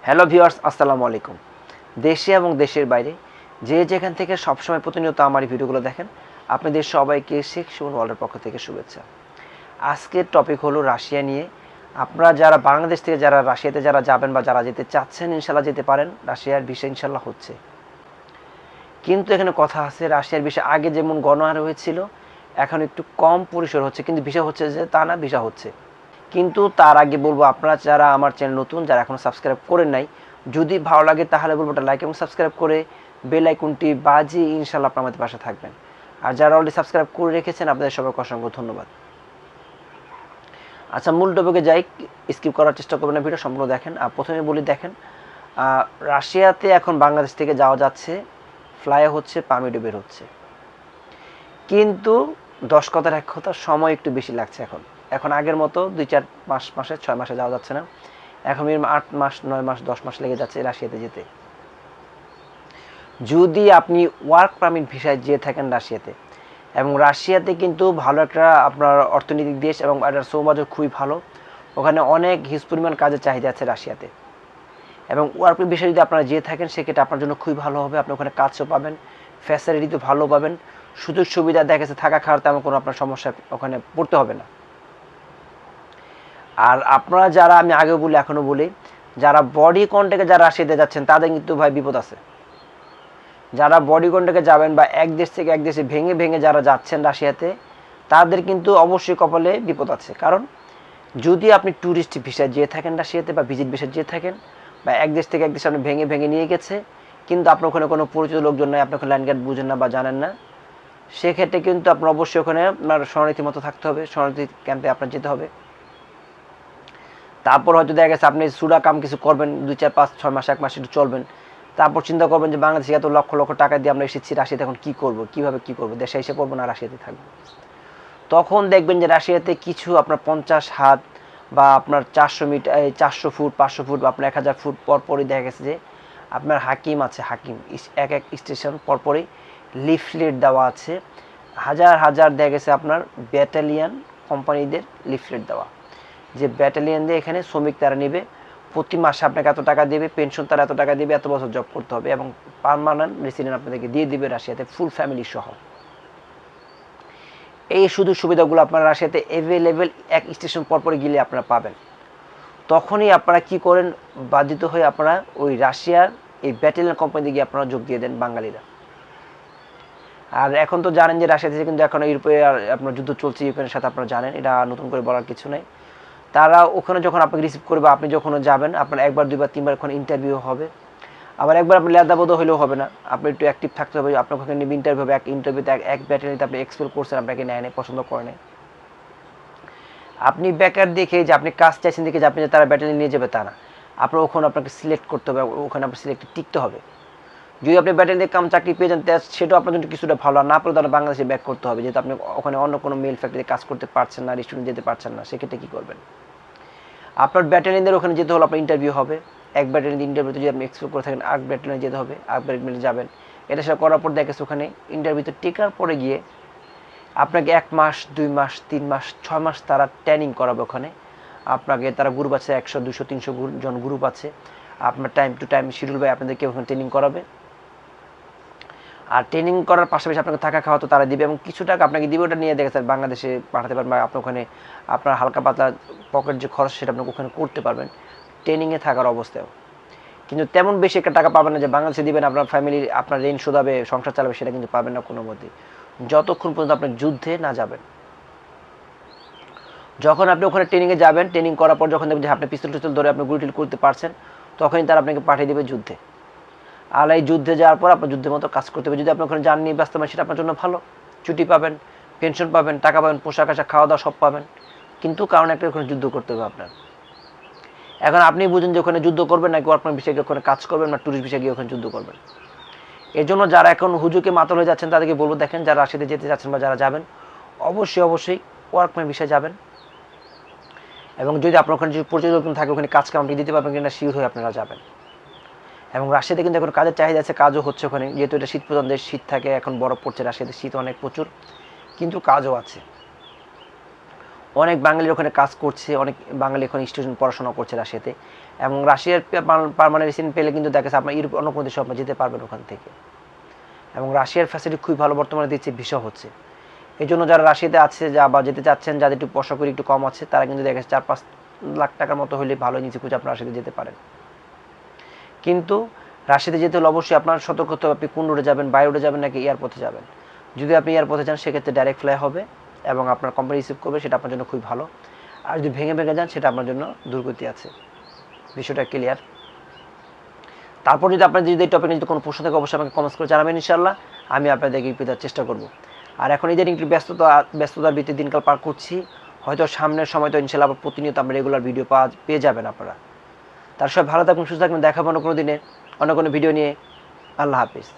Hello viewers, আসসালামু আলাইকুম। দেশে এবং দেশের বাইরে যে যেখান থেকে সবসময় প্রতিনিয়ত আমার এই ভিডিওগুলো দেখেন, আপনাদের সবাইকে শেখ সুমন ওয়ার্ল্ডের পক্ষ থেকে শুভেচ্ছা। আজকের টপিক হলো রাশিয়া নিয়ে। আপনারা যারা বাংলাদেশ থেকে যারা রাশিয়াতে যারা যাবেন বা যারা যেতে চাচ্ছেন, ইনশাল্লাহ যেতে পারেন। রাশিয়ার ভিসা ইনশাল্লাহ হচ্ছে, কিন্তু এখানে কথা আছে, রাশিয়ার ভিসা আগে যেমন গণহারে হয়েছিল এখন একটু কম পরিসর হচ্ছে, কিন্তু ভিসা হচ্ছে যে তা না, ভিসা হচ্ছে। কিন্তু তার আগে বলবো, আপনারা যারা আমার চ্যানেল নতুন, যারা এখনও সাবস্ক্রাইব করেন নাই, যদি ভালো লাগে তাহলে বলবো একটা লাইক এবং সাবস্ক্রাইব করে বেল আইকনটি বাজিয়ে ইনশাল্লাহ আপনার আমাদের পাশে থাকবেন। আর যারা অলরেডি সাবস্ক্রাইব করে রেখেছেন, আপনাদের সবাইকে অসংখ্য ধন্যবাদ। আচ্ছা, মূল টপিকে যাই, স্কিপ করার চেষ্টা করবেন না, ভিডিও সম্পূর্ণ দেখেন। আর প্রথমে বলি, দেখেন রাশিয়াতে এখন বাংলাদেশ থেকে যাওয়া যাচ্ছে, ফ্লাইও হচ্ছে, পারমিটও বের হচ্ছে, কিন্তু 10 কথার এক কথা, সময় একটু বেশি লাগছে। এখন আগের মতো 2-4 মাসে 6 মাসে যাওয়া যাচ্ছে না। এখন মিনিমাম 8 মাস, 9 মাস, 10 মাস লেগে যাচ্ছে রাশিয়াতে যেতে। যদি আপনি ওয়ার্ক পারমিট ভিসায় যেয়ে থাকেন রাশিয়াতে, এবং রাশিয়াতে কিন্তু ভালো একটা আপনার অর্থনৈতিক দেশ এবং একটা শ্রমবাজার খুবই ভালো, ওখানে অনেক হিউজ পরিমাণ কাজের চাহিদা আছে রাশিয়াতে। এবং ওয়ার্ক পারমিট ভিসায় যদি আপনারা যেয়ে থাকেন, সেক্ষেত্রে আপনার জন্য খুবই ভালো হবে। আপনি ওখানে কাজও পাবেন, ফ্যাসিলিটি তো ভালো পাবেন, সুযোগ সুবিধা দেখা গেছে, থাকা খাওয়ার তেমন কোনো আপনার সমস্যা ওখানে পড়তে হবে না। আর আপনারা যারা, আমি আগেও বলি এখনও বলি, যারা বডি কন্ট্যাক্টে যারা রাশিয়াতে যাচ্ছেন, তাদের কিন্তু ভাই বিপদ আছে। যারা বডি কন্ট্যাক্টে যাবেন বা এক দেশ থেকে এক দেশে ভেঙে ভেঙে যারা যাচ্ছেন রাশিয়াতে, তাদের কিন্তু অবশ্যই কপালে বিপদ আছে। কারণ যদি আপনি ট্যুরিস্ট ভিসায় যেয়ে থাকেন রাশিয়াতে, বা ভিজিট ভিসায় যেয়ে থাকেন, বা এক দেশ থেকে এক দেশে আপনি ভেঙে ভেঙে নিয়ে গেছে, কিন্তু আপনার ওখানে কোনো পরিচিত লোকজন নাই, আপনি ওখানে ল্যান্ড গার্ড বুঝেন না বা জানেন না, সেক্ষেত্রে কিন্তু আপনার অবশ্যই ওখানে আপনার শরণার্থী মতো থাকতে হবে, শরণার্থী ক্যাম্পে আপনার যেতে হবে। তারপর হয়তো দেখা গেছে আপনি সুরা কাম কিছু করবেন, 2-4-5-6 মাস, 1 মাস একটু চলবেন, তারপর চিন্তা করবেন যে বাংলাদেশে এত লক্ষ লক্ষ টাকা দিয়ে আমরা এসেছি রাশিয়াতে, এখন কী করবো, কীভাবে কী করবো, দেশে এসে পড়বো না রাশিয়াতে থাকবো। তখন দেখবেন যে রাশিয়াতে কিছু আপনার 50 হাত বা আপনার 400 মিটার, 400 ফুট, 500 ফুট বা আপনার 1000 ফুট পরপরই দেখা গেছে যে আপনার হাকিম আছে, হাকিম এক এক স্টেশন পরপরই লিফলেট দেওয়া আছে, হাজার হাজার দেখা গেছে আপনার ব্যাটালিয়ান কোম্পানিদের লিফলেট দেওয়া, যে ব্যাটালিয়ান দিয়ে এখানে শ্রমিক তারা নেবে, প্রতি মাসে আপনাকে এত টাকা দেবে, পেনশন তারা এত টাকা দেবে, এত বছর জব করতে হবে, এবং পার্মানেন্ট রেসিডেন্ট আপনাদেরকে দিয়ে দিবে রাশিয়াতে, ফুল ফ্যামিলি সহ। এই সুযোগ সুবিধাগুলো আপনারা রাশিয়াতে অ্যাভেলেবেল এক স্টেশন পরপরে গেলে আপনারা পাবেন। তখনই আপনারা কি করেন, বাধিত হয়ে আপনারা ওই রাশিয়ার এই ব্যাটালিয়ান কোম্পানিতে গিয়ে আপনারা যোগ দিয়ে দেন বাঙালিরা। আর এখন তো জানেন যে রাশিয়া থেকে কিন্তু এখন ইউরোপে আপনার যুদ্ধ চলছে ইউক্রেনের সাথে, আপনারা জানেন, এটা নতুন করে বলার কিছু নেই। তারা ওখানে যখন আপনাকে রিসিভ করবে, আপনি যখন যাবেন, আপনার 1 বার 2 বার 3 বার ওখানে ইন্টারভিউ হবে। আবার একবার আপনি লেদাবোধ হলেও হবে না, আপনি একটু অ্যাক্টিভ থাকতে হবে। আপনার ওখানে ইন্টারভিউ হবে, এক ইন্টারভিউতে এক ব্যাটালিতে আপনি এক্সপেল করছেন, আপনাকে নেয় নেয়, পছন্দ করে নেয়। আপনি বেকার দেখে যে আপনি কাজ চাইছেন দেখে যে আপনি তারা ব্যাটালিয়ন নিয়ে যাবে তা না, আপনার ওখানে আপনাকে সিলেক্ট করতে হবে, ওখানে আপনার সিলেক্টে টিকতে হবে। যদি আপনি ব্যাটালিয়নে কাম চাকরি পেয়ে যান, সেটাও আপনার জন্য কিছুটা ভালো, আর না পেলে তারা বাংলাদেশে ব্যাক করতে হবে, যেহেতু আপনি ওখানে অন্য কোনো মেল ফ্যাক্টরিতে কাজ করতে পারছেন না, রেস্টুরেন্ট যেতে পারছেন না, সেক্ষেত্রে কী করবেন? আপনার ব্যাটালিয়নদের ওখানে যেতে হলে আপনার ইন্টারভিউ হবে, এক ব্যাটালিয়ন ইন্টারভিউতে যদি আপনি এক্সপেক্ট করে থাকেন, আরেক ব্যাটালিয়নে যেতে হবে, আরেক ব্যাটালিয়নে যাবেন। এটা সেটা করার পর দেখেছে ওখানে ইন্টারভিউতে টিকার পরে গিয়ে আপনাকে 1 মাস, 2 মাস, 3 মাস, 6 মাস তারা ট্রেনিং করাবে ওখানে আপনাকে। তারা গ্রুপ আছে, 100, 200, 300 জন গ্রুপ আছে, আপনার time to time schedule by আপনাদেরকে ওখানে ট্রেনিং করাবে। আর ট্রেনিং করার পাশাপাশি আপনাকে থাকা খাওয়া তো তারা দিবে, এবং কিছু টাকা আপনাকে দিবে, ওটা নিয়ে দেখে স্যার বাংলাদেশে পাঠাতে পারবেন, বা আপনার ওখানে আপনার হালকা পাতলা পকেট যে খরচ সেটা আপনাকে ওখানে করতে পারবেন ট্রেনিংয়ে থাকার অবস্থায়ও। কিন্তু তেমন বেশি একটা টাকা পাবেন না যে বাংলাদেশে দিবেন আপনার ফ্যামিলি আপনার ঋণ শোধাবে, সংসার চালাবে, সেটা কিন্তু পাবেন না কোনো মতেই, যতক্ষণ পর্যন্ত আপনি যুদ্ধে না যাবেন। যখন আপনি ওখানে ট্রেনিংয়ে যাবেন, ট্রেনিং করার পর যখন দেখবেন যে আপনি পিস্তল টিস্তল ধরে আপনি গুলি টুলি করতে পারছেন, তখনই তারা আপনাকে পাঠিয়ে দেবে যুদ্ধে। আর এই যুদ্ধে যাওয়ার পর আপনার যুদ্ধের মতো কাজ করতে হবে। যদি আপনি ওখানে যান নিয়ে ব্যস্ত হয়, সেটা আপনার জন্য ভালো, ছুটি পাবেন, পেনশন পাবেন, টাকা পাবেন, পোশাক আশাক, খাওয়া দাওয়া সব পাবেন, কিন্তু কারণ একটা ওখানে যুদ্ধ করতে হবে আপনার। এখন আপনি বুঝেন যে ওখানে যুদ্ধ করবেন নাকি ওয়ার্ক পারমিট ভিসায় গিয়ে ওখানে কাজ করবেন, বা ট্যুরিস্ট ভিসায় গিয়ে ওখানে যুদ্ধ করবেন। এর জন্য যারা এখন হুজুকে মাতাল হয়ে যাচ্ছেন, তাদেরকে বলবো, দেখেন যারা রাশিয়াতে যেতে যাচ্ছেন বা যারা যাবেন, অবশ্যই অবশ্যই ওয়ার্ক পারমিট ভিসায় যাবেন। এবং যদি আপনার ওখানে যদি পরিচিত লোকজন থাকে, ওখানে কাজ কাম দিতে পারবেন কিনা শিওর হয়ে আপনারা যাবেন। এবং রাশিয়াতে কিন্তু এখন কাজের চাহিদা আছে, কাজও হচ্ছে ওখানে, যেহেতু এটা শীত প্রধান দেশ, শীত থাকে, এখন বরফ পড়ছে রাশিয়াতে, শীত অনেক প্রচুর, কিন্তু কাজও আছে। অনেক বাঙালির ওখানে কাজ করছে, অনেক বাঙালি ওখানে স্টুডেন্ট পড়াশোনা করছে রাশিয়াতে, এবং রাশিয়ার পার্মানেন্ট রেসিডেন্ট পেলে কিন্তু দেখা যাচ্ছে আপনার ইউরোপ অন্য কোনো দেশে আপনি যেতে পারবেন ওখান থেকে। এবং রাশিয়ার ফ্যাসিলিটি খুবই ভালো বর্তমানে দিচ্ছে, ভিসা হচ্ছে। এই জন্য যারা রাশিয়াতে আছে বা যেতে চাচ্ছেন, যাদের একটু পয়সা করি একটু কম আছে, তারা কিন্তু দেখা যাচ্ছে 4-5 লাখ টাকার মতো হলে ভালো নিচে খুঁজে আপনার রাশিয়াতে যেতে পারেন। কিন্তু রাশিয়াতে যেতে হলে অবশ্যই আপনার সতর্ক হতে হবে আপনি কোন রোডে যাবেন, বাই রোডে যাবেন নাকি এয়ারপথে যাবেন। যদি আপনি এয়ারপথে যান সেক্ষেত্রে ডাইরেক্ট ফ্লাই হবে এবং আপনার কোম্পানি রিসিভ করবে, সেটা আপনার জন্য খুবই ভালো। আর যদি ভেঙে ভেঙে যান সেটা আপনার জন্য দুর্গতি আছে। বিষয়টা ক্লিয়ার? তারপর যদি আপনার যদি এই টপিকে যদি কোনো প্রশ্ন থাকে অবশ্যই আমাকে কমেন্টস করে জানাবেন, ইনশাআল্লাহ আমি আপনাদেরকে রিপ্লাই দেওয়ার চেষ্টা করব। আর এখন ইদানিং একটু ব্যস্ততার ভিত্তিতে দিনকাল পার করছি, হয়তো সামনের সময় তো ইনশাআল্লাহ আবার প্রতিনিয়ত আমরা রেগুলার ভিডিও পেয়ে যাবেন আপনারা। তার সবাই ভালো থাকুন, সুস্থ থাকবেন, দেখাবো অন্য কোনো দিনে অন্য কোনো ভিডিও নিয়ে। আল্লাহ হাফিজ।